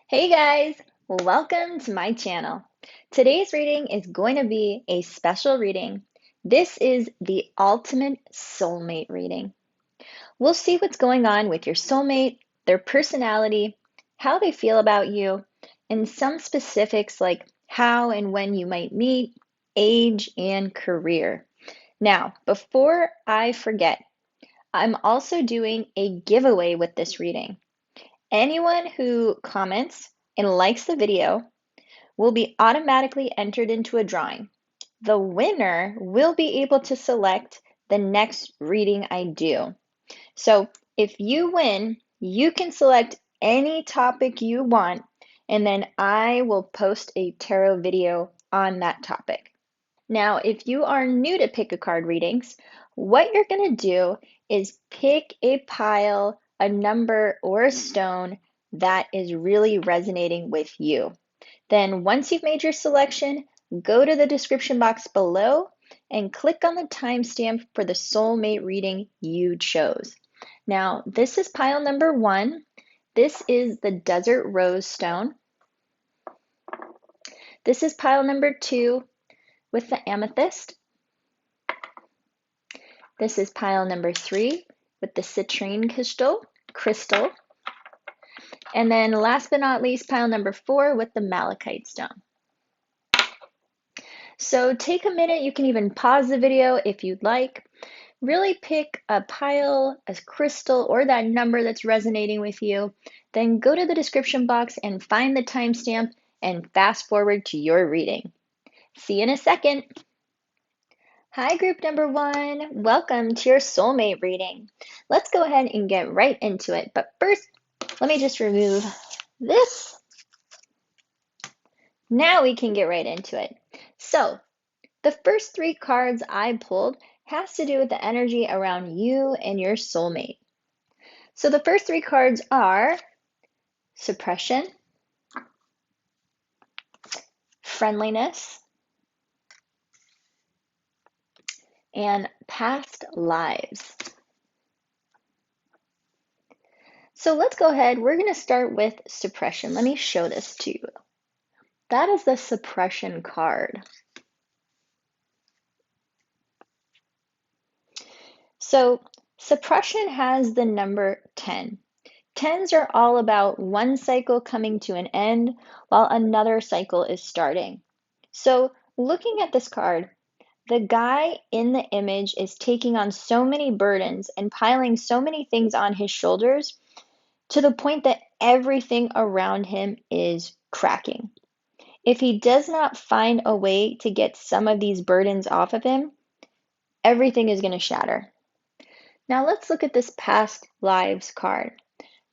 Hey guys, welcome to my channel. Today's reading is going to be a special reading. This is the ultimate soulmate reading. We'll see what's going on with your soulmate, their personality, how they feel about you, and some specifics like how and when you might meet, age, and career. Now, before I forget, I'm also doing a giveaway with this reading. Anyone who comments and likes the video will be automatically entered into a drawing. The winner will be able to select the next reading I do. So if you win, you can select any topic you want, and then I will post a tarot video on that topic. Now, if you are new to pick a card readings, what you're going to do is pick a pile, a number, or a stone that is really resonating with you. Then once you've made your selection, go to the description box below and click on the timestamp for the soulmate reading you chose. Now, this is pile number 1. This is the Desert Rose Stone. This is pile number 2 with the Amethyst. This is pile number 3 with the Citrine crystal. And then last but not least, pile number 4 with the Malachite Stone. So take a minute, you can even pause the video if you'd like. Really pick a pile, a crystal, or that number that's resonating with you. Then go to the description box and find the timestamp and fast forward to your reading. See you in a second. Hi, group number 1. Welcome to your soulmate reading. Let's go ahead and get right into it. But first, let me just remove this. Now we can get right into it. So, the first 3 cards I pulled has to do with the energy around you and your soulmate. So the first 3 cards are suppression, friendliness, and past lives. So let's go ahead. We're going to start with suppression. Let me show this to you. That is the suppression card. So suppression has the number 10. 10s are all about one cycle coming to an end while another cycle is starting. So looking at this card, the guy in the image is taking on so many burdens and piling so many things on his shoulders to the point that everything around him is cracking. If he does not find a way to get some of these burdens off of him, everything is going to shatter. Now let's look at this past lives card.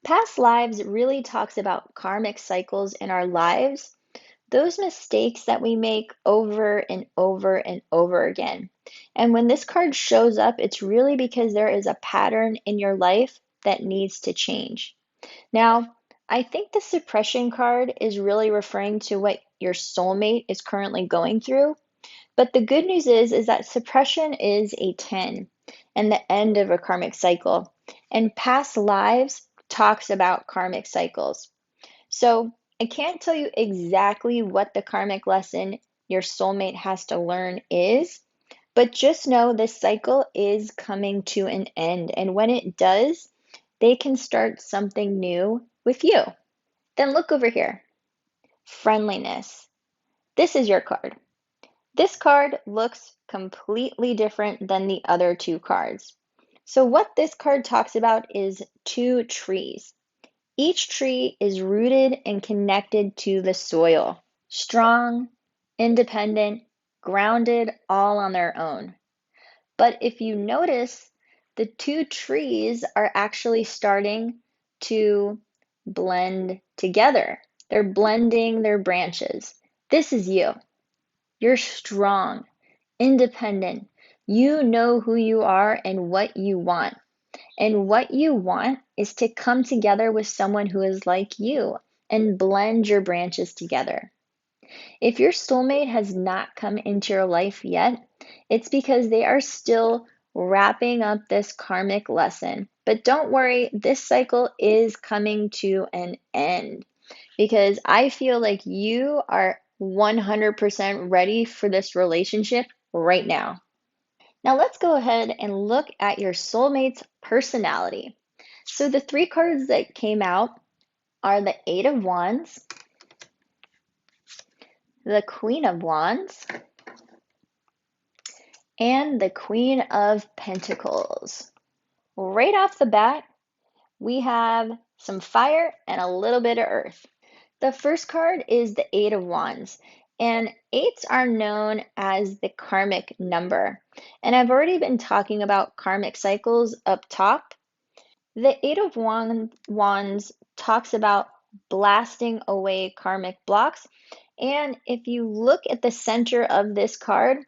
Past lives really talks about karmic cycles in our lives, those mistakes that we make over and over and over again. And when this card shows up, it's really because there is a pattern in your life that needs to change. Now, I think the suppression card is really referring to what your soulmate is currently going through. But the good news is that suppression is a 10 and the end of a karmic cycle. And past lives talks about karmic cycles. So I can't tell you exactly what the karmic lesson your soulmate has to learn is, but just know this cycle is coming to an end. And when it does, they can start something new with you. Then look over here. Friendliness. This is your card. This card looks completely different than the other 2 cards. So what this card talks about is 2 trees. Each tree is rooted and connected to the soil. Strong, independent, grounded, all on their own. But if you notice, the 2 trees are actually starting to blend together. They're blending their branches. This is you. You're strong, independent. You know who you are and what you want. And what you want is to come together with someone who is like you and blend your branches together. If your soulmate has not come into your life yet, it's because they are still wrapping up this karmic lesson. But don't worry, this cycle is coming to an end. because I feel like you are 100% ready for this relationship right now. Now let's go ahead and look at your soulmate's personality. So the three cards that came out are the Eight of Wands, the Queen of Wands, and the Queen of Pentacles. Right off the bat, we have some fire and a little bit of earth. The first card is the Eight of Wands, and eights are known as the karmic number. And I've already been talking about karmic cycles up top. The Eight of Wands talks about blasting away karmic blocks. And if you look at the center of this card,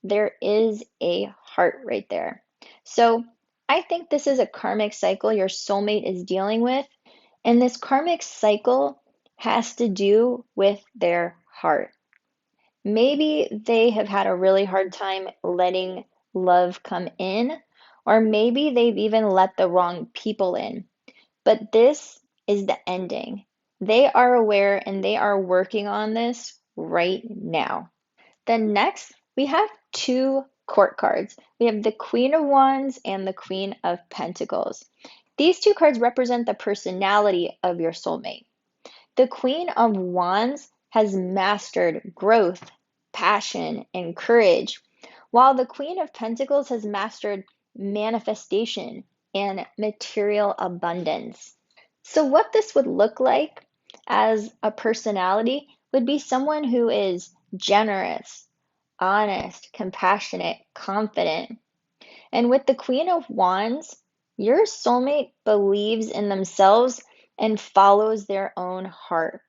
there is a heart right there. So I think this is a karmic cycle your soulmate is dealing with. And this karmic cycle has to do with their heart. Maybe they have had a really hard time letting love come in, or maybe they've even let the wrong people in. But this is the ending. They are aware and they are working on this right now. Then next, we have two court cards. We have the Queen of Wands and the Queen of Pentacles. These two cards represent the personality of your soulmate. The Queen of Wands has mastered growth, passion, and courage, while the Queen of Pentacles has mastered manifestation and material abundance. So, what this would look like as a personality would be someone who is generous, honest, compassionate, confident. And with the Queen of Wands, your soulmate believes in themselves and follows their own heart.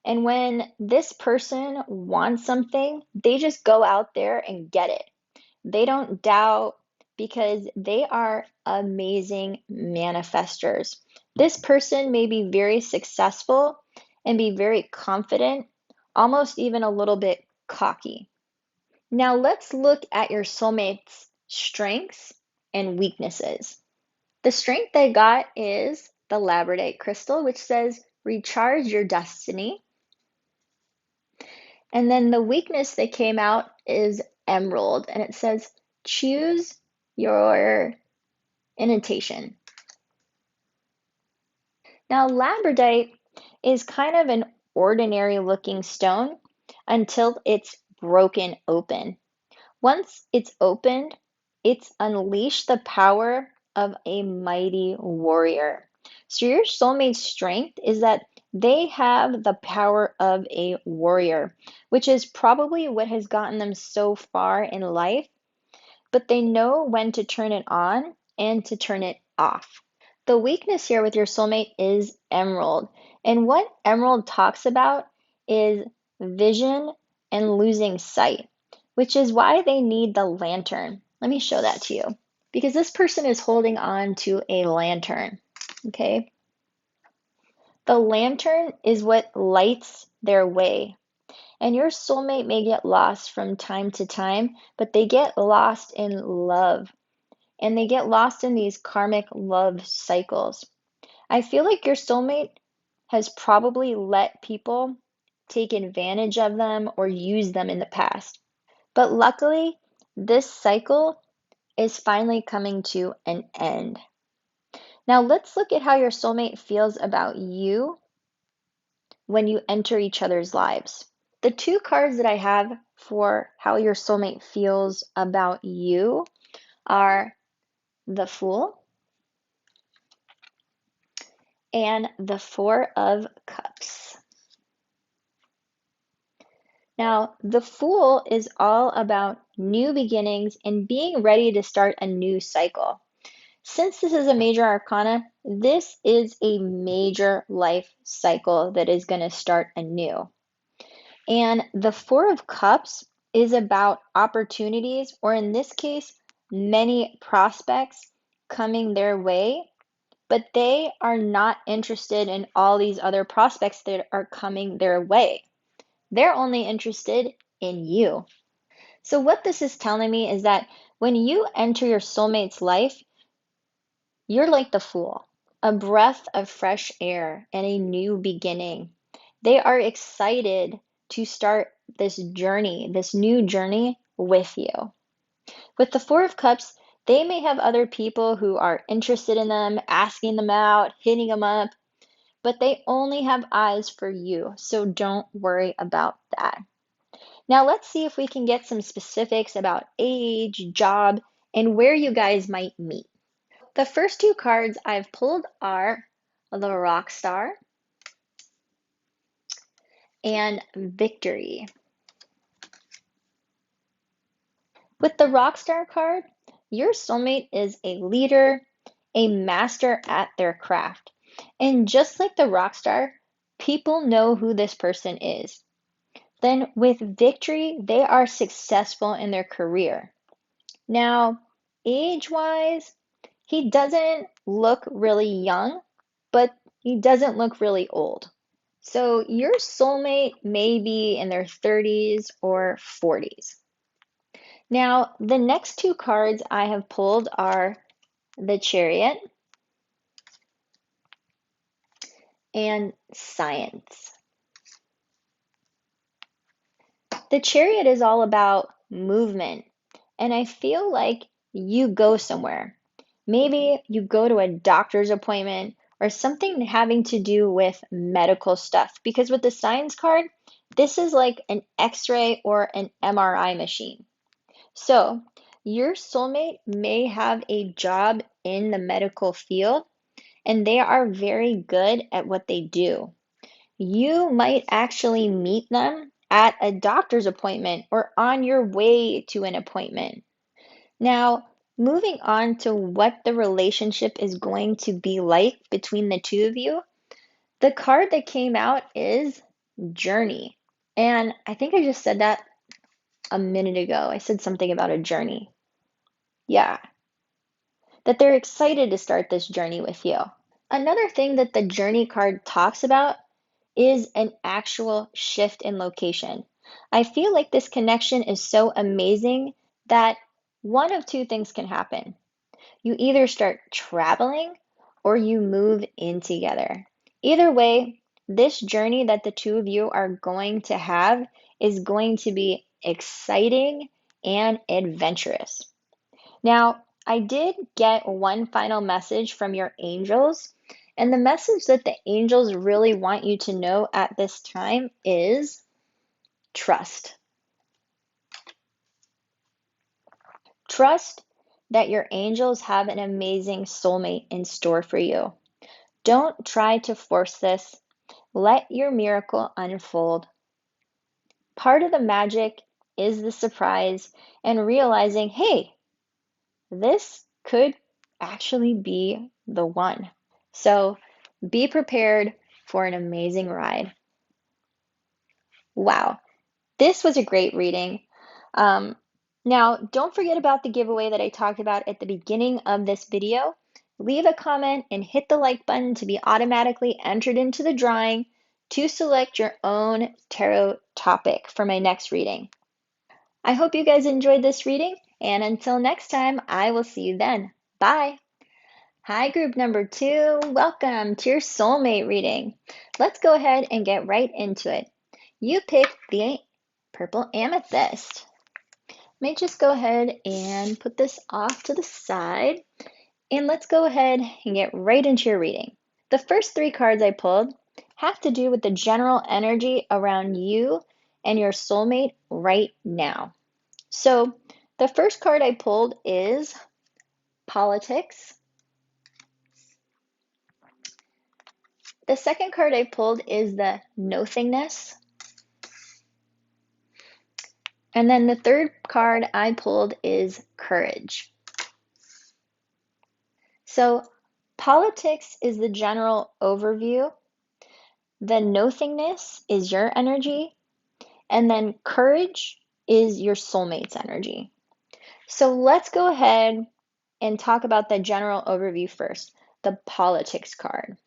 And when this person wants something, they just go out there and get it. They don't doubt because they are amazing manifestors. This person may be very successful and be very confident, almost even a little bit cocky. Now let's look at your soulmate's strengths and weaknesses. The strength they got is the labradorite crystal, which says recharge your destiny. And then the weakness that came out is emerald, and it says choose your intonation. Now, labradorite is kind of an ordinary looking stone until it's broken open. Once it's opened, it's unleashed the power of a mighty warrior. So your soulmate's strength is that they have the power of a warrior, which is probably what has gotten them so far in life, but they know when to turn it on and to turn it off. The weakness here with your soulmate is emerald. And what emerald talks about is vision and losing sight, which is why they need the lantern. Let me show that to you. Because this person is holding on to a lantern. Okay? The lantern is what lights their way. And your soulmate may get lost from time to time, but they get lost in love. And they get lost in these karmic love cycles. I feel like your soulmate has probably let people take advantage of them or use them in the past. But luckily, this cycle is finally coming to an end. Now let's look at how your soulmate feels about you when you enter each other's lives. The two cards that I have for how your soulmate feels about you are the Fool and the Four of Cups. Now, the Fool is all about new beginnings and being ready to start a new cycle. Since this is a major arcana, this is a major life cycle that is going to start anew. And the Four of Cups is about opportunities, or in this case, many prospects coming their way, but they are not interested in all these other prospects that are coming their way. They're only interested in you. So, what this is telling me is that when you enter your soulmate's life, you're like the Fool, a breath of fresh air and a new beginning. They are excited to start this journey, this new journey with you. With the Four of Cups, they may have other people who are interested in them, asking them out, hitting them up, but they only have eyes for you, so don't worry about that. Now let's see if we can get some specifics about age, job, and where you guys might meet. The first two cards I've pulled are the Rock Star and Victory. With the Rockstar card, your soulmate is a leader, a master at their craft. And just like the Rockstar, people know who this person is. Then with Victory, they are successful in their career. Now, age-wise, he doesn't look really young, but he doesn't look really old. So your soulmate may be in their 30s or 40s. Now, the next two cards I have pulled are the Chariot and Science. The Chariot is all about movement, and I feel like you go somewhere. Maybe you go to a doctor's appointment or something having to do with medical stuff, because with the Science card, this is like an X-ray or an MRI machine. So, your soulmate may have a job in the medical field and they are very good at what they do. You might actually meet them at a doctor's appointment or on your way to an appointment. Now, moving on to what the relationship is going to be like between the two of you, the card that came out is Journey. And I think I just said that a minute ago. I said something about a journey. Yeah, that they're excited to start this journey with you. Another thing that the journey card talks about is an actual shift in location. I feel like this connection is so amazing that one of two things can happen. You either start traveling or you move in together. Either way, this journey that the two of you are going to have is going to be exciting and adventurous. Now, I did get one final message from your angels, and the message that the angels really want you to know at this time is trust. Trust that your angels have an amazing soulmate in store for you. Don't try to force this. Let your miracle unfold. Part of the magic is the surprise and realizing, hey, this could actually be the one. So be prepared for an amazing ride. Wow, this was a great reading. Um, Now, don't forget about the giveaway that I talked about at the beginning of this video. Leave a comment and hit the like button to be automatically entered into the drawing to select your own tarot topic for my next reading. I hope you guys enjoyed this reading, and until next time, I will see you then. Bye! Hi, group number 2. Welcome to your soulmate reading. Let's go ahead and get right into it. You picked the purple amethyst. Let me just go ahead and put this off to the side, and let's go ahead and get right into your reading. The first 3 cards I pulled have to do with the general energy around you and your soulmate right now. So the first card I pulled is Politics. The second card I pulled is the Nothingness. And then the third card I pulled is Courage. So Politics is the general overview. The Nothingness is your energy. And then Courage is your soulmate's energy. So let's go ahead and talk about the general overview first, the Politics card.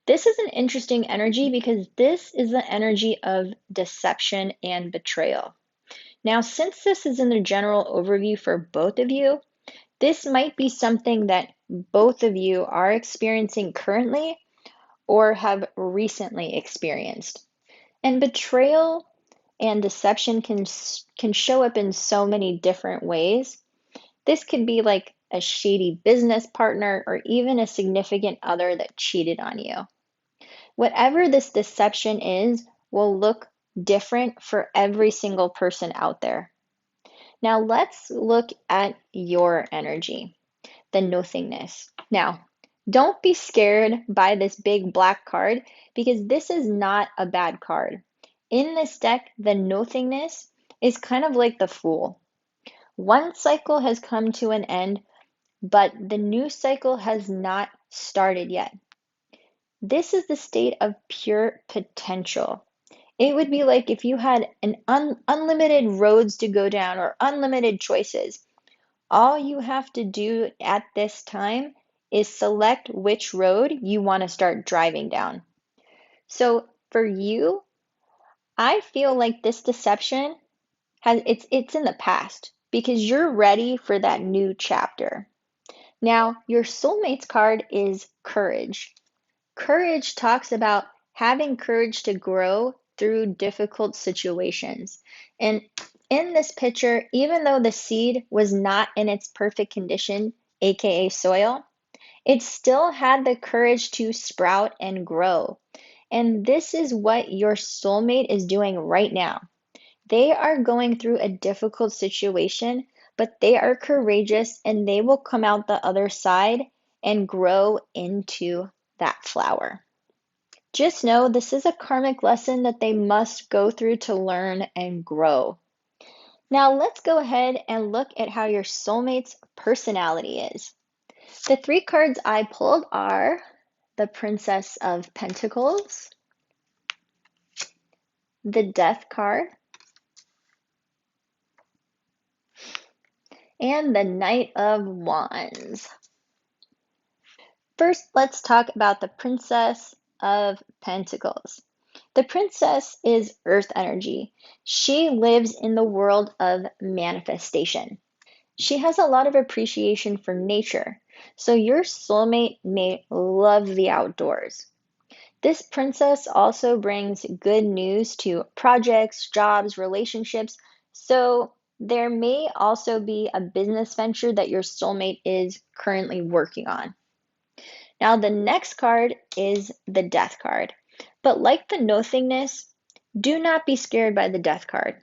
This is an interesting energy because this is the energy of deception and betrayal. Now, since this is in the general overview for both of you, this might be something that both of you are experiencing currently or have recently experienced. And betrayal and deception can show up in so many different ways. This could be like a shady business partner or even a significant other that cheated on you. Whatever this deception is will look different for every single person out there. Now let's look at your energy, the nothingness. Now, don't be scared by this big black card because this is not a bad card. In this deck, the nothingness is kind of like the Fool. One cycle has come to an end, but the new cycle has not started yet. This is the state of pure potential. It would be like if you had unlimited roads to go down or unlimited choices. All you have to do at this time is select which road you want to start driving down. So for you, I feel like this deception it's in the past because you're ready for that new chapter. Now, your soulmates card is courage. Courage talks about having courage to grow through difficult situations. And in this picture, even though the seed was not in its perfect condition, aka soil, it still had the courage to sprout and grow. And this is what your soulmate is doing right now. They are going through a difficult situation, but they are courageous and they will come out the other side and grow into that flower. Just know this is a karmic lesson that they must go through to learn and grow. Now let's go ahead and look at how your soulmate's personality is. The three cards I pulled are the Princess of Pentacles, the Death card, and the Knight of Wands. First, let's talk about the Princess of Pentacles. The princess is earth energy. She lives in the world of manifestation. She has a lot of appreciation for nature, so your soulmate may love the outdoors. This princess also brings good news to projects, jobs, relationships, so there may also be a business venture that your soulmate is currently working on. Now, the next card is the Death card. But like the nothingness, do not be scared by the Death card.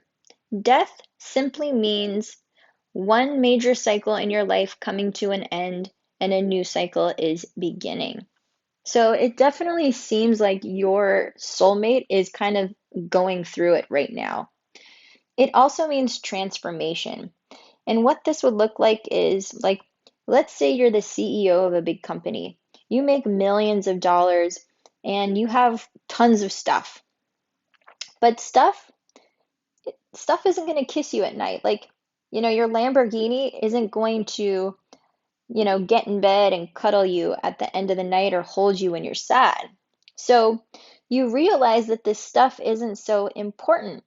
Death simply means one major cycle in your life coming to an end and a new cycle is beginning. So it definitely seems like your soulmate is kind of going through it right now. It also means transformation. And what this would look like is like, let's say you're the CEO of a big company. You make millions of dollars and you have tons of stuff. But stuff isn't going to kiss you at night. Like, your Lamborghini isn't going to, get in bed and cuddle you at the end of the night or hold you when you're sad. So you realize that this stuff isn't so important.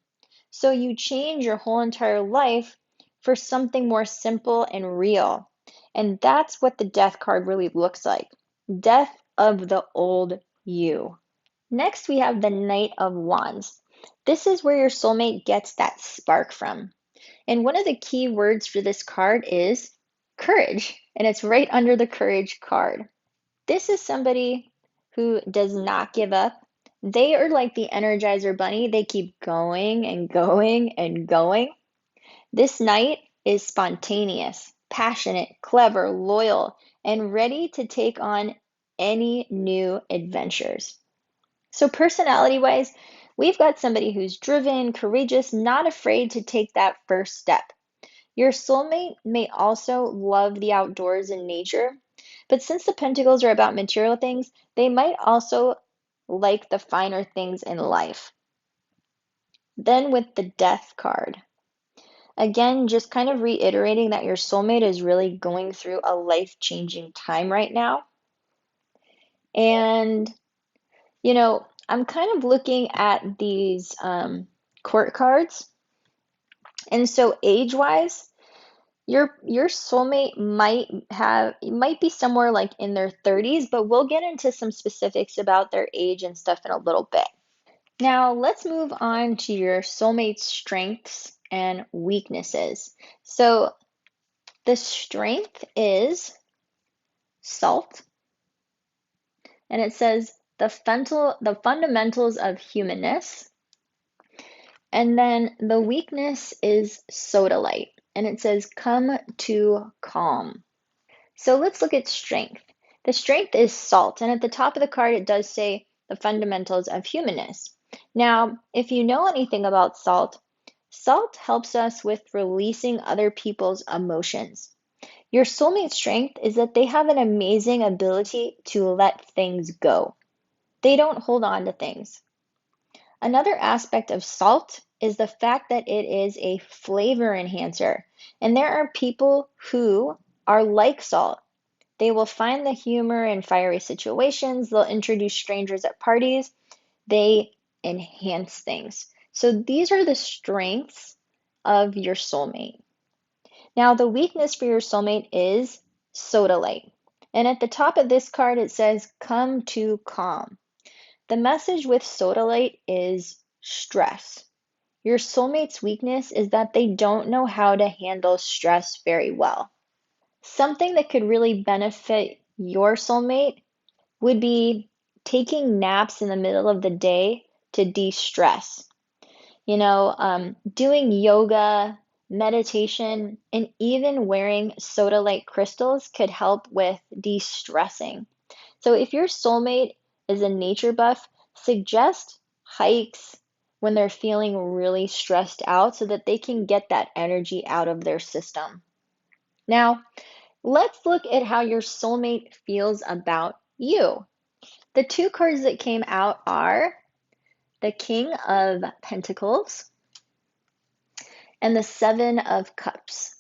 So you change your whole entire life for something more simple and real. And that's what the death card really looks like. Death of the old you. Next, we have the Knight of Wands. This is where your soulmate gets that spark from. And one of the key words for this card is courage, and it's right under the courage card. This is somebody who does not give up. They are like the Energizer Bunny. They keep going and going and going. This knight is spontaneous, passionate, clever, loyal, and ready to take on any new adventures. So, personality wise, we've got somebody who's driven, courageous, not afraid to take that first step. Your soulmate may also love the outdoors and nature, but since the pentacles are about material things, they might also like the finer things in life. Then, with the Death card, again, just kind of reiterating that your soulmate is really going through a life-changing time right now. And, I'm kind of looking at these court cards. And so age-wise, your soulmate might be somewhere like in their 30s, but we'll get into some specifics about their age and stuff in a little bit. Now, let's move on to your soulmate strengths and weaknesses. So, the strength is salt, and it says the fundamentals of humanness. And then the weakness is sodalite, and it says come to calm. So let's look at strength. The strength is salt, and at the top of the card it does say the fundamentals of humanness. Now, if you know anything about salt, salt helps us with releasing other people's emotions. Your soulmate strength is that they have an amazing ability to let things go. They don't hold on to things. Another aspect of salt is the fact that it is a flavor enhancer. And there are people who are like salt. They will find the humor in fiery situations. They'll introduce strangers at parties. They enhance things. So these are the strengths of your soulmate. Now, the weakness for your soulmate is sodalite. And at the top of this card, it says, come to calm. The message with sodalite is stress. Your soulmate's weakness is that they don't know how to handle stress very well. Something that could really benefit your soulmate would be taking naps in the middle of the day to de-stress. Doing yoga, meditation, and even wearing sodalite crystals could help with de-stressing. So if your soulmate is a nature buff, suggest hikes when they're feeling really stressed out so that they can get that energy out of their system. Now, let's look at how your soulmate feels about you. The two cards that came out are the King of Pentacles and the Seven of Cups.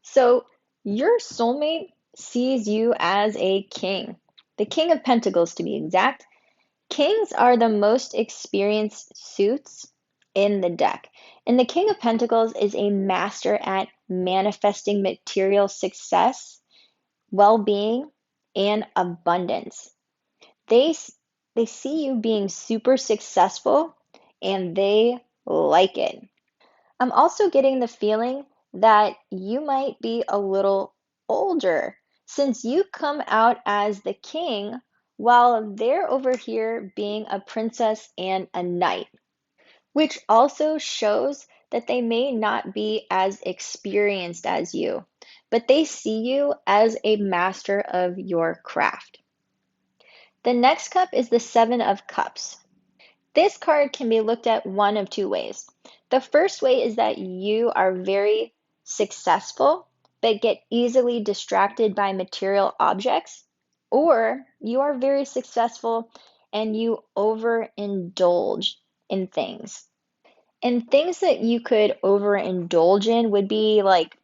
So your soulmate sees you as a king, the King of Pentacles to be exact. Kings are the most experienced suits in the deck. And the King of Pentacles is a master at manifesting material success, well-being, and abundance. They they see you being super successful and they like it. I'm also getting the feeling that you might be a little older since you come out as the king while they're over here being a princess and a knight, which also shows that they may not be as experienced as you, but they see you as a master of your craft. The next cup is the Seven of Cups. This card can be looked at one of two ways. The first way is that you are very successful but get easily distracted by material objects, or you are very successful and you overindulge in things. And things that you could overindulge in would be like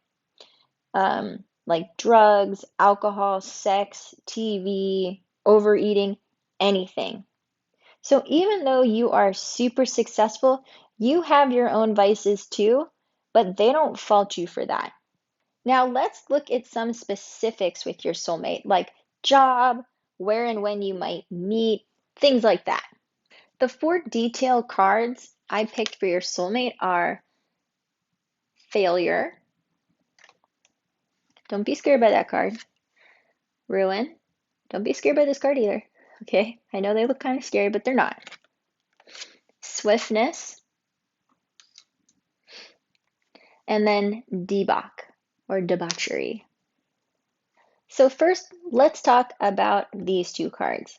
drugs, alcohol, sex, TV, overeating, anything. So even though you are super successful, you have your own vices too, but they don't fault you for that. Now let's look at some specifics with your soulmate, like job, where and when you might meet, things like that. The four detail cards I picked for your soulmate are failure. Don't be scared by that card. Ruin. Don't be scared by this card either. Okay, I know they look kind of scary, but they're not. Swiftness. And then debauch or debauchery. So first, let's talk about these two cards.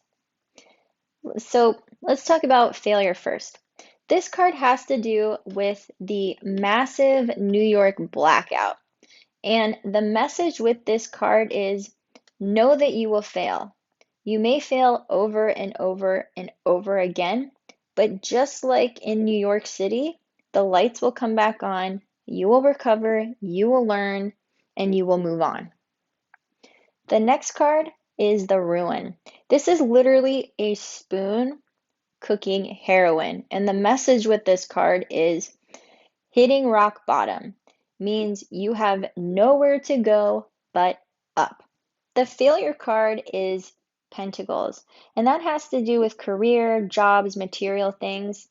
So let's talk about failure first. This card has to do with the massive New York blackout. And the message with this card is know that you will fail. You may fail over and over and over again, but just like in New York City, the lights will come back on, you will recover, you will learn, and you will move on. The next card is the Ruin. This is literally a spoon cooking heroin, and the message with this card is hitting rock bottom means you have nowhere to go but up. The failure card is Pentacles. And that has to do with career, jobs, material things.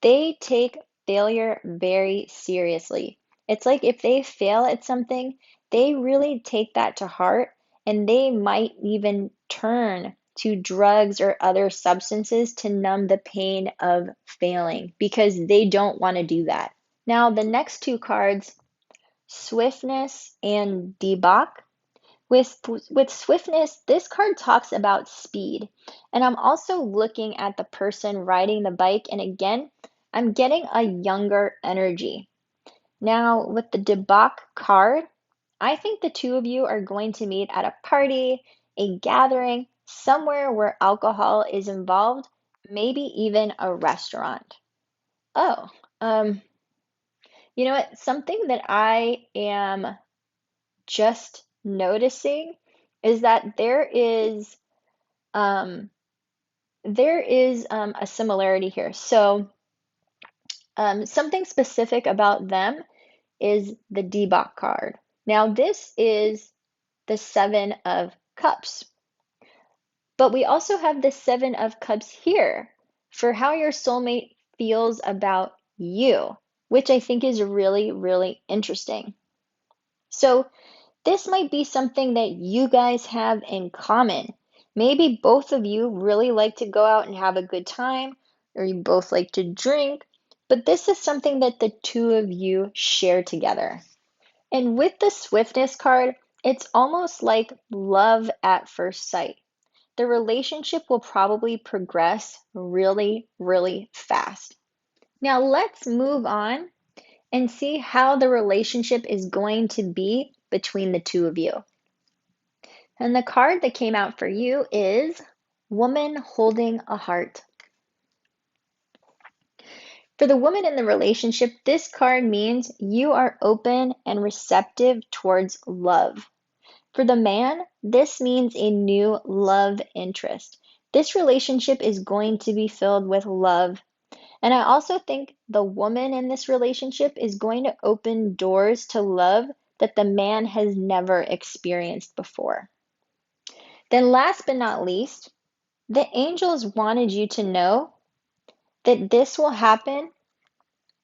They take failure very seriously. It's like if they fail at something, they really take that to heart and they might even turn to drugs or other substances to numb the pain of failing because they don't want to do that. Now, the next two cards, Swiftness and Debauch. With swiftness, this card talks about speed. And I'm also looking at the person riding the bike, and again, I'm getting a younger energy. Now, with the debauch card, I think the two of you are going to meet at a party, a gathering, somewhere where alcohol is involved, maybe even a restaurant. Oh, um, you know what? Something that I am just noticing is that um, there is a similarity here. So something specific about them is the debauch card. Now this is the Seven of Cups, but we also have the Seven of Cups here for how your soulmate feels about you, which I think is really, really interesting. So this might be something that you guys have in common. Maybe both of you really like to go out and have a good time, or you both like to drink, but this is something that the two of you share together. And with the swiftness card, it's almost like love at first sight. The relationship will probably progress really, really fast. Now let's move on and see how the relationship is going to be between the two of you. And the card that came out for you is Woman Holding a Heart. For the woman in the relationship, this card means you are open and receptive towards love. For the man, this means a new love interest. This relationship is going to be filled with love. And I also think the woman in this relationship is going to open doors to love that the man has never experienced before. Then last but not least, the angels wanted you to know that this will happen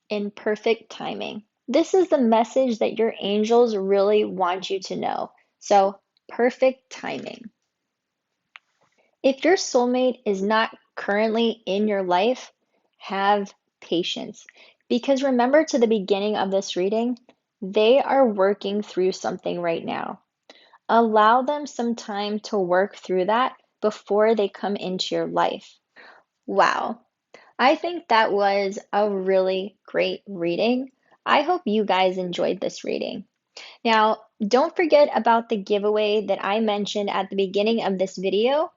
in perfect timing. This is the message that your angels really want you to know. So, perfect timing. If your soulmate is not currently in your life, have patience. Because remember to the beginning of this reading, they are working through something right now. Allow them some time to work through that before they come into your life. Wow, I think that was a really great reading. I hope you guys enjoyed this reading. Now, don't forget about the giveaway that I mentioned at the beginning of this video.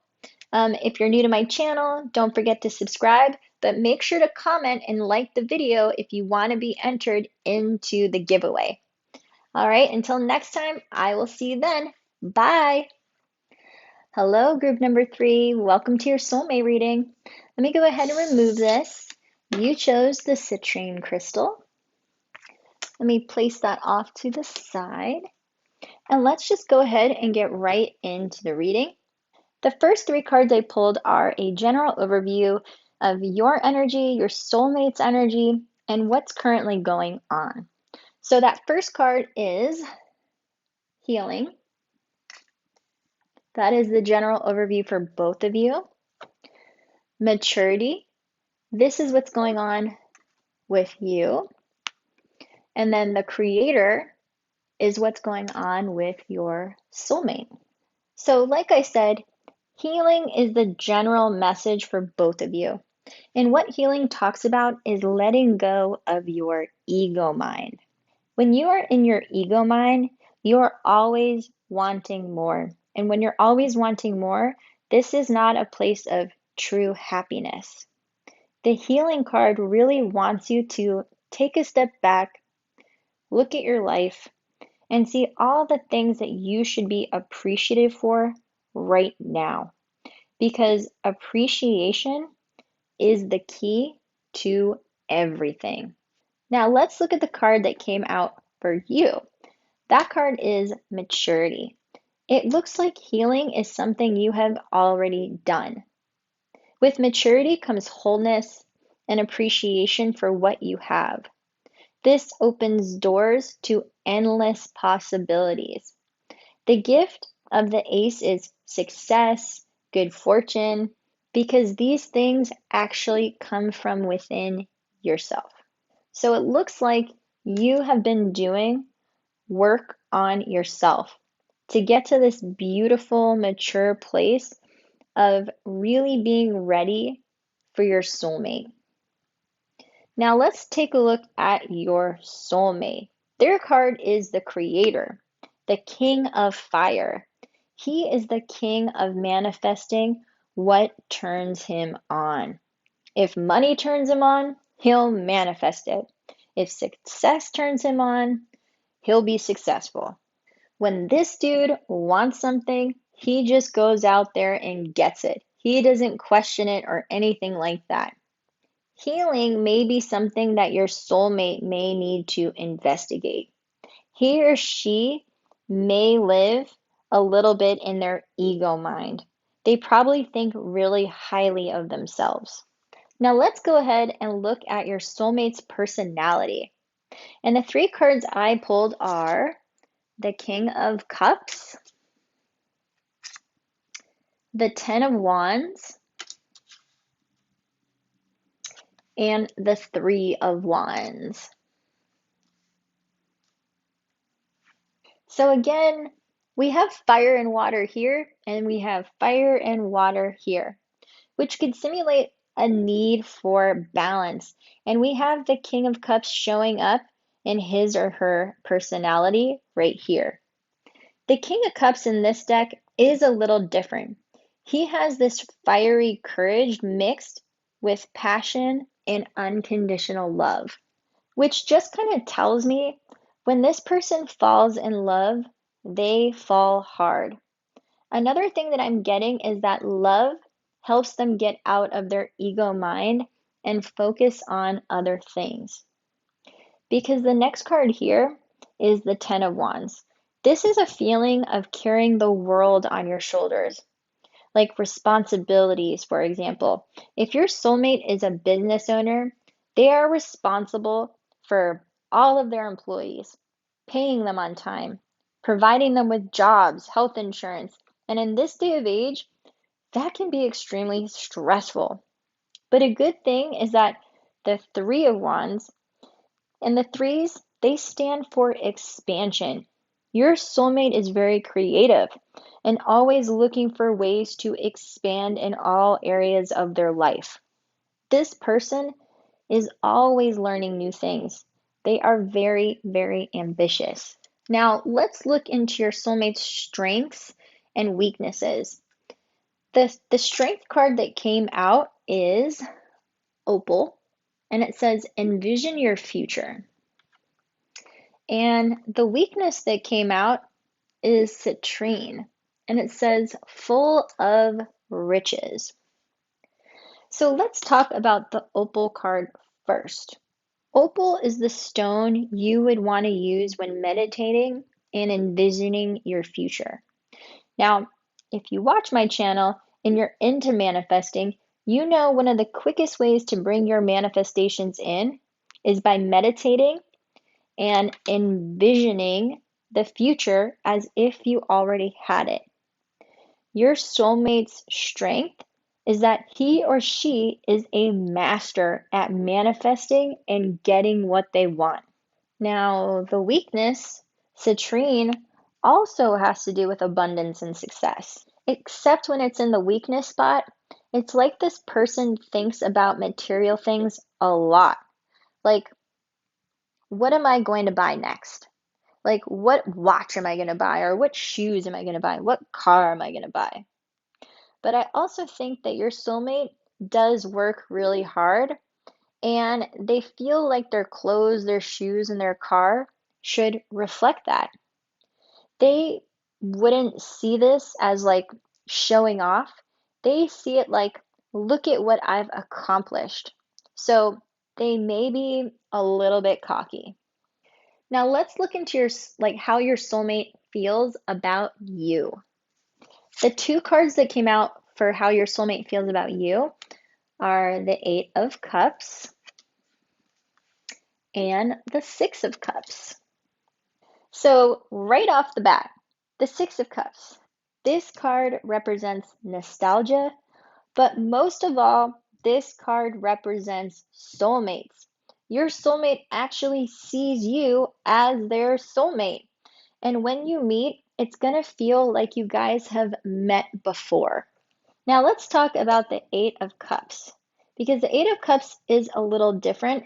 If you're new to my channel, don't forget to subscribe, but make sure to comment and like the video if you want to be entered into the giveaway. All right, until next time, I will see you then. Bye. Hello, group number 3. Welcome to your soulmate reading. Let me go ahead and remove this. You chose the citrine crystal. Let me place that off to the side. And let's just go ahead and get right into the reading. The first 3 cards I pulled are a general overview of your energy, your soulmate's energy, and what's currently going on. So that first card is Healing. That is the general overview for both of you. Maturity. This is what's going on with you. And then the Creator is what's going on with your soulmate. So like I said, healing is the general message for both of you. And what healing talks about is letting go of your ego mind. When you are in your ego mind, you are always wanting more. And when you're always wanting more, this is not a place of true happiness. The healing card really wants you to take a step back, look at your life, and see all the things that you should be appreciative for right now. Because appreciation is the key to everything. Now let's look at the card that came out for you. That card is Maturity. It looks like healing is something you have already done. With maturity comes wholeness and appreciation for what you have. This opens doors to endless possibilities. The gift of the ace is success, good fortune, because these things actually come from within yourself. So it looks like you have been doing work on yourself to get to this beautiful, mature place of really being ready for your soulmate. Now let's take a look at your soulmate. Their card is the Creator, the King of Fire. He is the king of manifesting what turns him on. If money turns him on, he'll manifest it. If success turns him on, he'll be successful. When this dude wants something, he just goes out there and gets it. He doesn't question it or anything like that. Healing may be something that your soulmate may need to investigate. He or she may live a little bit in their ego mind. They probably think really highly of themselves. Now let's go ahead and look at your soulmate's personality. And the three cards I pulled are the King of Cups, the Ten of Wands, and the Three of Wands. So again, we have fire and water here, and we have fire and water here, which could simulate a need for balance. And we have the King of Cups showing up in his or her personality right here. The King of Cups in this deck is a little different. He has this fiery courage mixed with passion and unconditional love, which just kind of tells me when this person falls in love, they fall hard. Another thing that I'm getting is that love helps them get out of their ego mind and focus on other things. Because the next card here is the Ten of Wands. This is a feeling of carrying the world on your shoulders, like responsibilities, for example. If your soulmate is a business owner, they are responsible for all of their employees, paying them on time, providing them with jobs, health insurance. And in this day of age, that can be extremely stressful. But a good thing is that the Three of Wands and the threes, they stand for expansion. Your soulmate is very creative and always looking for ways to expand in all areas of their life. This person is always learning new things. They are very, very ambitious. Now, let's look into your soulmate's strengths and weaknesses. The strength card that came out is Opal, and it says, envision your future. And the weakness that came out is citrine, and it says full of riches. So let's talk about the opal card first. Opal is the stone you would want to use when meditating and envisioning your future. Now, if you watch my channel and you're into manifesting, you know one of the quickest ways to bring your manifestations in is by meditating and envisioning the future as if you already had it. Your soulmate's strength is that he or she is a master at manifesting and getting what they want. Now, the weakness, citrine, also has to do with abundance and success. Except when it's in the weakness spot, it's like this person thinks about material things a lot. Like, what am I going to buy next? Like, what watch am I going to buy? Or what shoes am I going to buy? What car am I going to buy? But I also think that your soulmate does work really hard and they feel like their clothes, their shoes, and their car should reflect that. They wouldn't see this as like showing off. They see it like, look at what I've accomplished. So they may be a little bit cocky. Now let's look into your like how your soulmate feels about you. The two cards that came out for how your soulmate feels about you are the Eight of Cups and the Six of Cups. So right off the bat, the Six of Cups. This card represents nostalgia, but most of all, this card represents soulmates. Your soulmate actually sees you as their soulmate. And when you meet, it's going to feel like you guys have met before. Now let's talk about the Eight of Cups, because the Eight of Cups is a little different,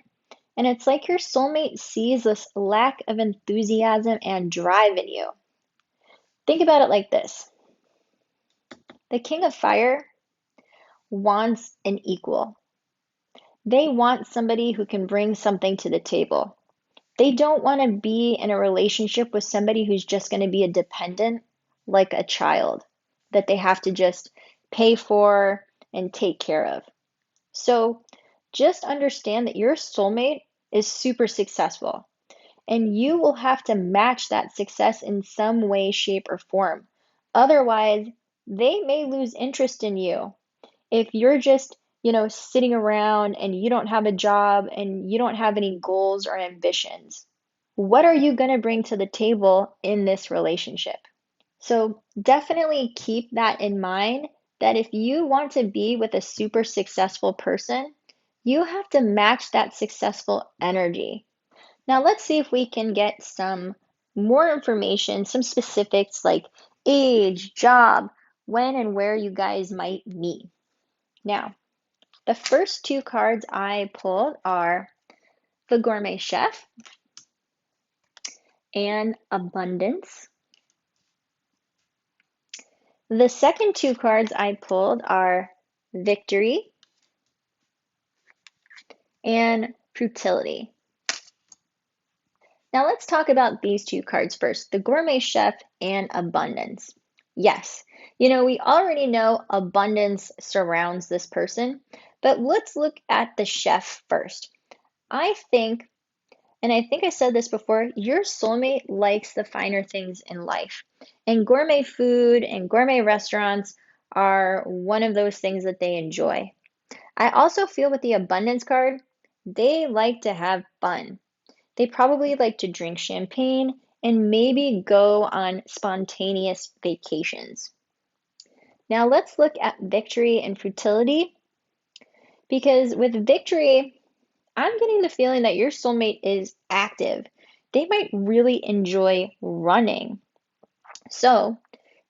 and it's like your soulmate sees this lack of enthusiasm and drive in you. Think about it like this. The King of Fire wants an equal. They want somebody who can bring something to the table. They don't want to be in a relationship with somebody who's just going to be a dependent, like a child, that they have to just pay for and take care of. So just understand that your soulmate is super successful, and you will have to match that success in some way, shape, or form. Otherwise, they may lose interest in you. If you're just, sitting around and you don't have a job and you don't have any goals or ambitions, what are you going to bring to the table in this relationship? So definitely keep that in mind, that if you want to be with a super successful person, you have to match that successful energy. Now let's see if we can get some more information, some specifics like age, job, when and where you guys might meet. Now, the first two cards I pulled are the Gourmet Chef and Abundance. The second two cards I pulled are Victory and Futility. Now let's talk about these two cards first, the Gourmet Chef and Abundance. Yes, we already know abundance surrounds this person, but let's look at the chef first. I think, and I think I said this before, your soulmate likes the finer things in life. And gourmet food and gourmet restaurants are one of those things that they enjoy. I also feel with the abundance card, they like to have fun. They probably like to drink champagne and maybe go on spontaneous vacations. Now let's look at victory and futility, because with victory, I'm getting the feeling that your soulmate is active. They might really enjoy running. So,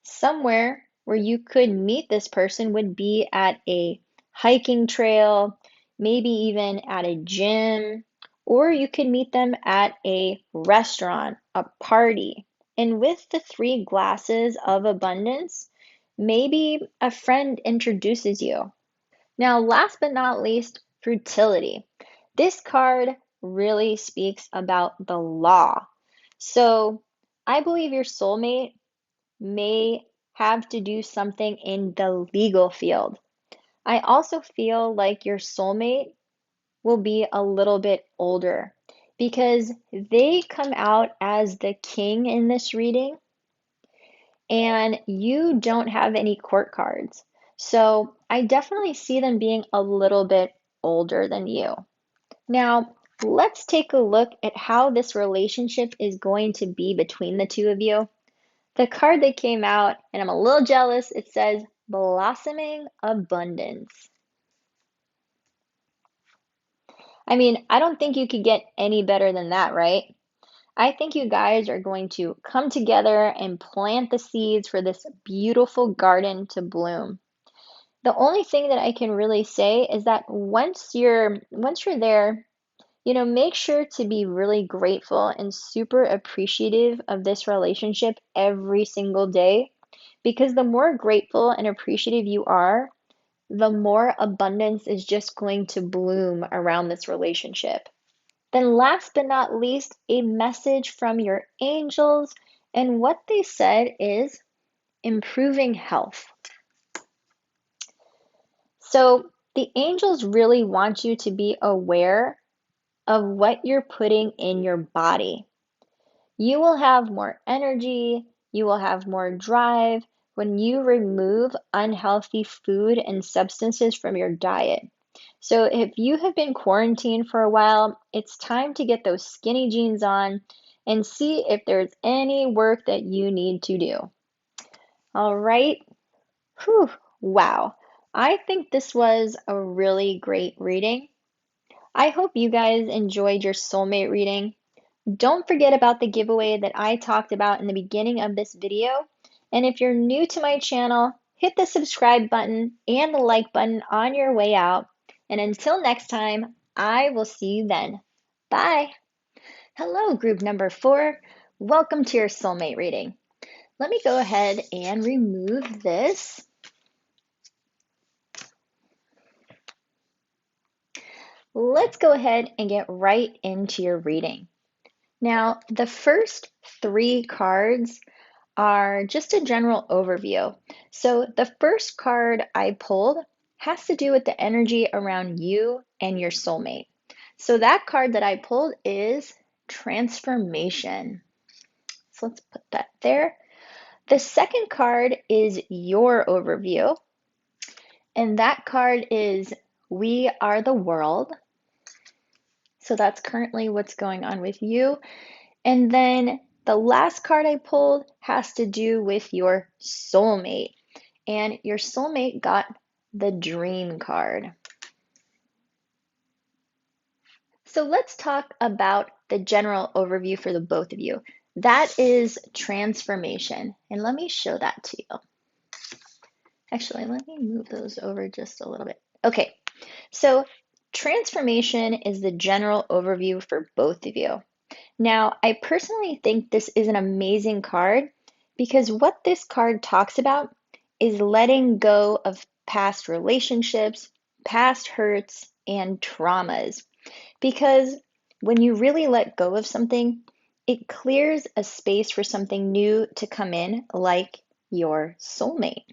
somewhere where you could meet this person would be at a hiking trail, maybe even at a gym, or you could meet them at a restaurant, a party. And with the three glasses of abundance, maybe a friend introduces you. Now, last but not least, futility. This card really speaks about the law. So, I believe your soulmate may have to do something in the legal field. I also feel like your soulmate will be a little bit older, because they come out as the king in this reading and you don't have any court cards. So I definitely see them being a little bit older than you. Now, let's take a look at how this relationship is going to be between the two of you. The card that came out, and I'm a little jealous, it says Blossoming Abundance. I mean, I don't think you could get any better than that, right? I think you guys are going to come together and plant the seeds for this beautiful garden to bloom. The only thing that I can really say is that once you're there, make sure to be really grateful and super appreciative of this relationship every single day, because the more grateful and appreciative you are, the more abundance is just going to bloom around this relationship. Then, last but not least, a message from your angels. And what they said is improving health. So, the angels really want you to be aware of what you're putting in your body. You will have more energy, You will have more drive when you remove unhealthy food and substances from your diet. So if you have been quarantined for a while, it's time to get those skinny jeans on and see if there's any work that you need to do. All right. Whew. Wow. I think this was a really great reading. I hope you guys enjoyed your soulmate reading. Don't forget about the giveaway that I talked about in the beginning of this video. And if you're new to my channel, hit the subscribe button and the like button on your way out. And until next time, I will see you then. Bye. Hello, group number 4. Welcome to your soulmate reading. Let me go ahead and remove this. Let's go ahead and get right into your reading. Now, the first 3 cards are just a general overview. So the first card I pulled has to do with the energy around you and your soulmate. So that card that I pulled is transformation. So let's put that there. The second card is your overview, and that card is we are the world. So that's currently what's going on with you. And then the last card I pulled has to do with your soulmate. And your soulmate got the dream card. So let's talk about the general overview for the both of you. That is transformation. And let me show that to you. Actually, let me move those over just a little bit. Okay, so transformation is the general overview for both of you. Now, I personally think this is an amazing card because what this card talks about is letting go of past relationships, past hurts, and traumas. Because when you really let go of something, it clears a space for something new to come in, like your soulmate.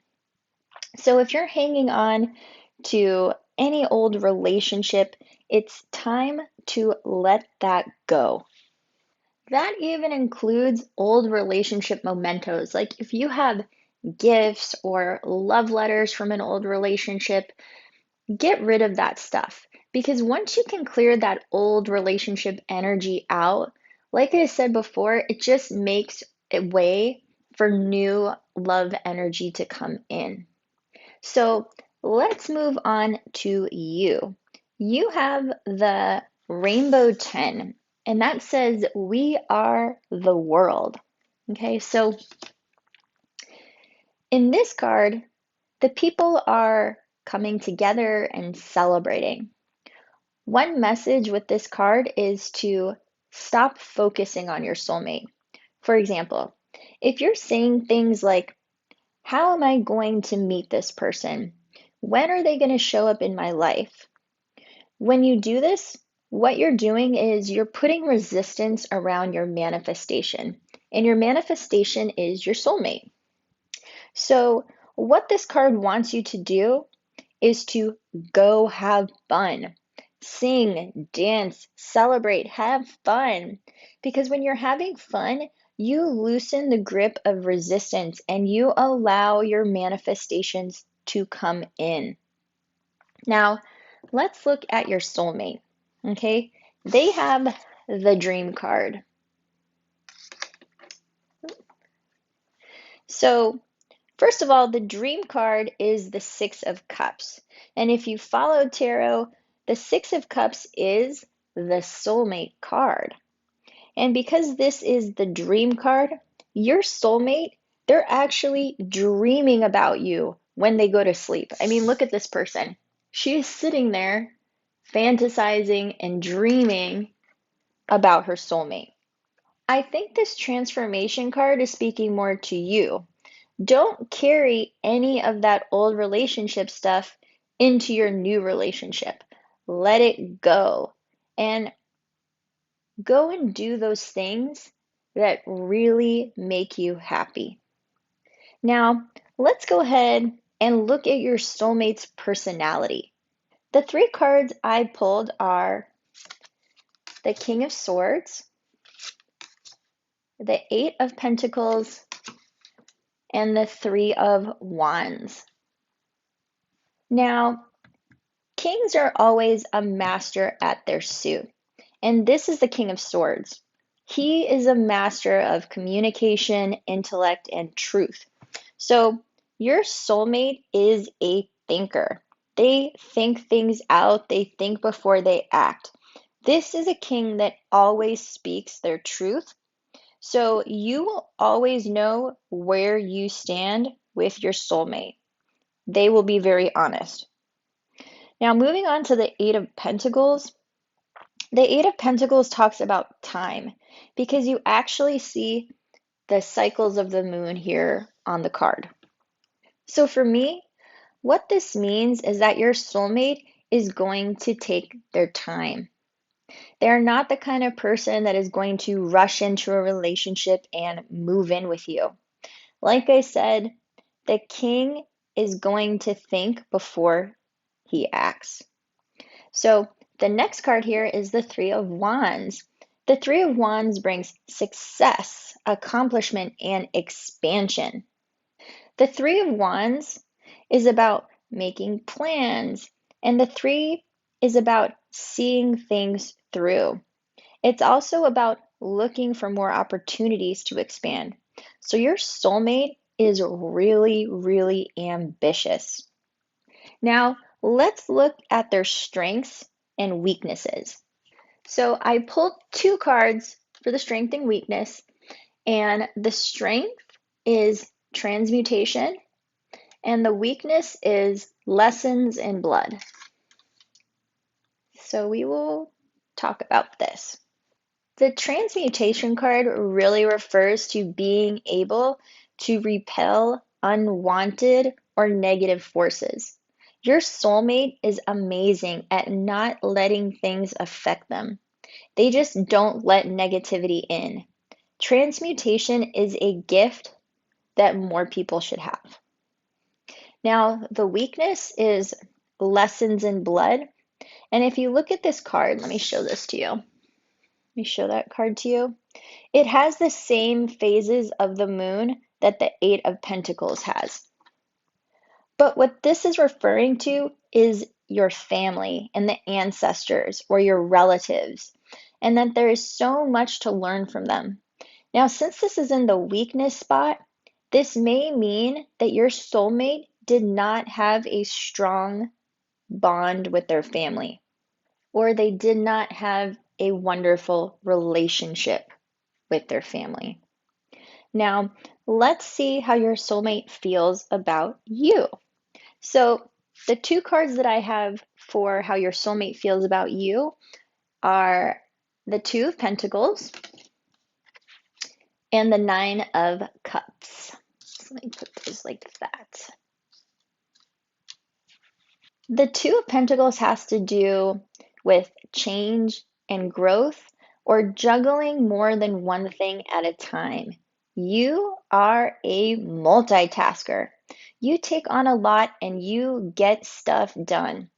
So if you're hanging on to any old relationship, it's time to let that go. That even includes old relationship mementos. Like if you have gifts or love letters from an old relationship, get rid of that stuff. Because once you can clear that old relationship energy out, like I said before, it just makes a way for new love energy to come in. So let's move on to you. You have the Rainbow 10, and that says, we are the world. Okay, so in this card, the people are coming together and celebrating. One message with this card is to stop focusing on your soulmate. For example, if you're saying things like, how am I going to meet this person? When are they going to show up in my life? When you do this, what you're doing is you're putting resistance around your manifestation, and your manifestation is your soulmate. So, what this card wants you to do is to go have fun. Sing, dance, celebrate, have fun. Because when you're having fun, you loosen the grip of resistance and you allow your manifestations to come in. Now, let's look at your soulmate. Okay, they have the dream card. So, first of all, the dream card is the Six of Cups. And if you follow tarot, the Six of Cups is the soulmate card. And because this is the dream card, your soulmate, they're actually dreaming about you when they go to sleep. I mean, look at this person. She is sitting there fantasizing and dreaming about her soulmate. I think this transformation card is speaking more to you. Don't carry any of that old relationship stuff into your new relationship. Let it go. And go and do those things that really make you happy. Now, let's go ahead and look at your soulmate's personality. The 3 cards I pulled are the King of Swords, the 8 of Pentacles, and the Three of Wands. Now, kings are always a master at their suit, and this is the King of Swords. He is a master of communication, intellect, and truth. So, your soulmate is a thinker. They think things out, they think before they act. This is a king that always speaks their truth. So, you will always know where you stand with your soulmate. They will be very honest. Now, moving on to the Eight of Pentacles. The Eight of Pentacles talks about time because you actually see the cycles of the moon here on the card. So for me, what this means is that your soulmate is going to take their time. They're not the kind of person that is going to rush into a relationship and move in with you. Like I said, the king is going to think before he acts. So the next card here is the Three of Wands. The Three of Wands brings success, accomplishment, and expansion. The Three of Wands is about making plans, and the Three is about seeing things through. It's also about looking for more opportunities to expand. So your soulmate is really, really ambitious. Now, let's look at their strengths and weaknesses. So I pulled two cards for the strength and weakness, and the strength is transmutation, and the weakness is lessons in blood. So we will talk about this. The transmutation card really refers to being able to repel unwanted or negative forces. Your soulmate is amazing at not letting things affect them. They just don't let negativity in. Transmutation is a gift that more people should have. Now, the weakness is lessons in blood. And if you look at this card, let me show this to you. Let me show that card to you. It has the same phases of the moon that the Eight of Pentacles has. But what this is referring to is your family and the ancestors or your relatives, and that there is so much to learn from them. Now, since this is in the weakness spot, this may mean that your soulmate did not have a strong bond with their family, or they did not have a wonderful relationship with their family. Now, let's see how your soulmate feels about you. So, the two cards that I have for how your soulmate feels about you are the Two of Pentacles and the Nine of Cups. So let me put those like that. The Two of Pentacles has to do with change and growth or juggling more than one thing at a time. You are a multitasker. You take on a lot and you get stuff done.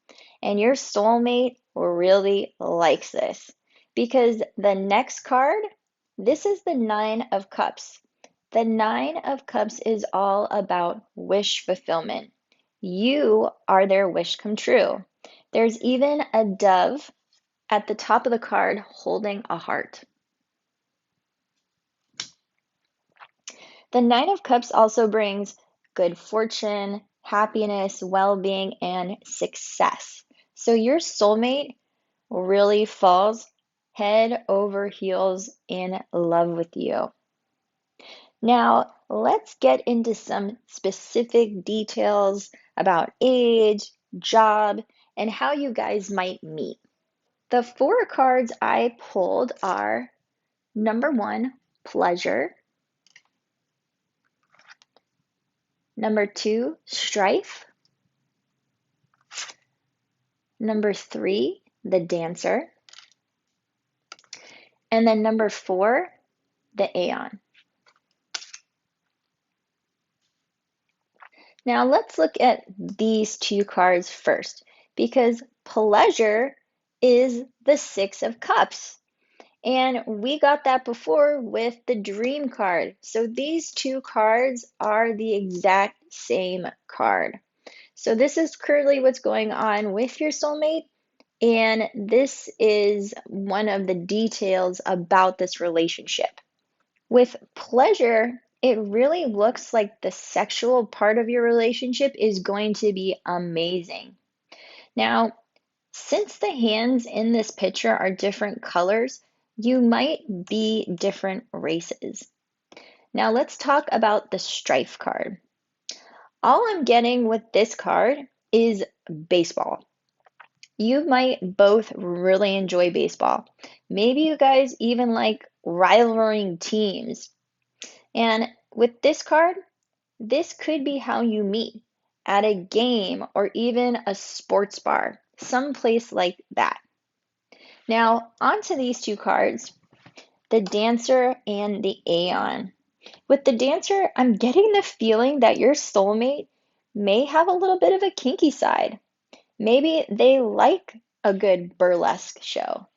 And your soulmate really likes this because the next card, this is the Nine of Cups. The Nine of Cups is all about wish fulfillment. You are their wish come true. There's even a dove at the top of the card holding a heart. The Nine of Cups also brings good fortune, happiness, well-being, and success. So your soulmate really falls head over heels in love with you. Now, let's get into some specific details about age, job, and how you guys might meet. The four cards I pulled are number 1, pleasure, number 2, strife, number 3, the dancer, and then number 4, the Aeon. Now let's look at these two cards first because pleasure is the Six of Cups. And we got that before with the dream card. So these two cards are the exact same card. So this is currently what's going on with your soulmate, and this is one of the details about this relationship. With pleasure, it really looks like the sexual part of your relationship is going to be amazing. Now, since the hands in this picture are different colors, you might be different races. Now, let's talk about the strife card. All I'm getting with this card is baseball. You might both really enjoy baseball. Maybe you guys even like rivaling teams. And with this card, this could be how you meet at a game or even a sports bar, someplace like that. Now, onto these two cards, the Dancer and the Aeon. With the Dancer, I'm getting the feeling that your soulmate may have a little bit of a kinky side. Maybe they like a good burlesque show.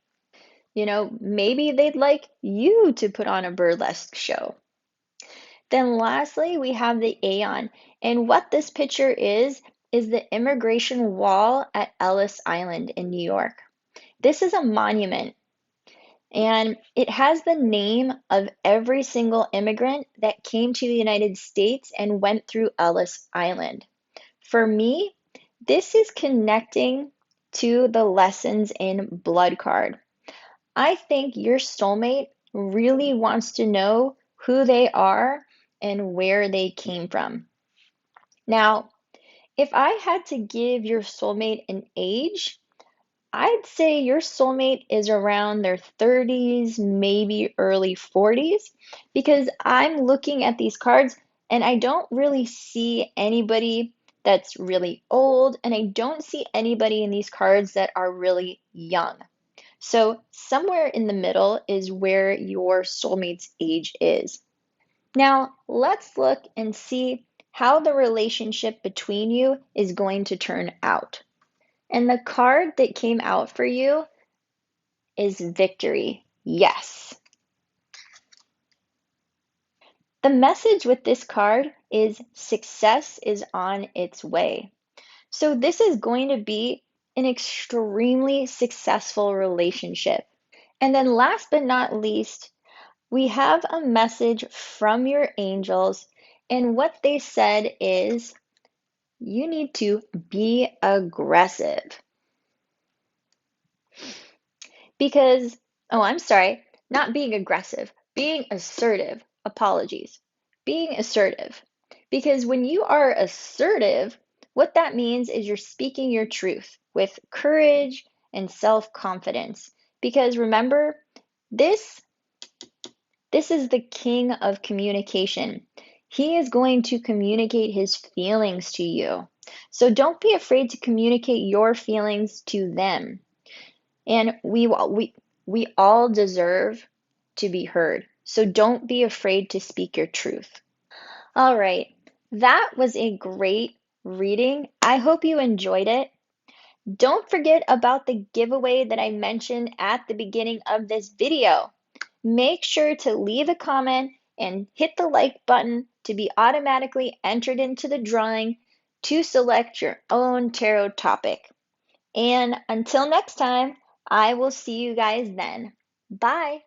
Maybe they'd like you to put on a burlesque show. Then lastly, we have the Aeon. And what this picture is the immigration wall at Ellis Island in New York. This is a monument, and it has the name of every single immigrant that came to the United States and went through Ellis Island. For me, this is connecting to the lessons in Blood Card. I think your soulmate really wants to know who they are and where they came from. Now, if I had to give your soulmate an age, I'd say your soulmate is around their 30s, maybe early 40s, because I'm looking at these cards and I don't really see anybody that's really old, and I don't see anybody in these cards that are really young. So somewhere in the middle is where your soulmate's age is. Now, let's look and see how the relationship between you is going to turn out. And the card that came out for you is victory. Yes. The message with this card is success is on its way. So this is going to be an extremely successful relationship. And then last but not least, we have a message from your angels, and what they said is you need to be aggressive. Because, oh, I'm sorry, not being aggressive, being assertive. Apologies. Being assertive. Because when you are assertive, what that means is you're speaking your truth with courage and self-confidence. Because remember, this is the king of communication. He is going to communicate his feelings to you. So don't be afraid to communicate your feelings to them. And we all deserve to be heard. So don't be afraid to speak your truth. All right. That was a great reading. I hope you enjoyed it. Don't forget about the giveaway that I mentioned at the beginning of this video. Make sure to leave a comment and hit the like button to be automatically entered into the drawing to select your own tarot topic. And until next time, I will see you guys then. Bye.